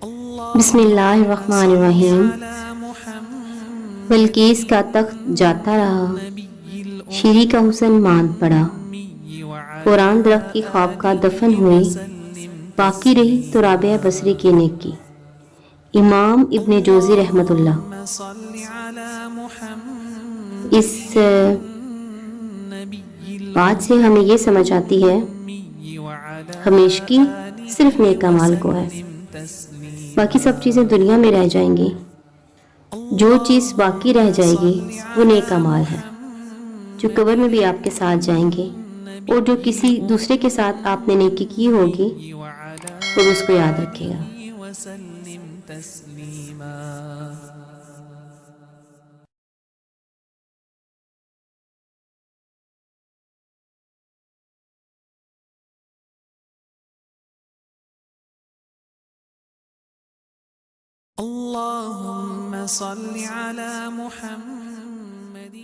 بسم اللہ الرحمن الرحیم۔ بلقیس کا تخت جاتا رہا، شیری کا حسن ماند پڑا، قرآن درخت کی خواب کا دفن ہوئی، باقی رہی تو رابعہ بصری کی نیکی۔ امام ابن جوزی رحمۃ اللہ۔ اس بات سے ہمیں یہ سمجھ آتی ہے ہمیشگی صرف نیک اعمال کو ہے، باقی سب چیزیں دنیا میں رہ جائیں گی، جو چیز باقی رہ جائے گی وہ نیک اعمال ہے، جو قبر میں بھی آپ کے ساتھ جائیں گے، اور جو کسی دوسرے کے ساتھ آپ نے نیکی کی ہوگی وہ اس کو یاد رکھے گا۔ اللهم صل على محمد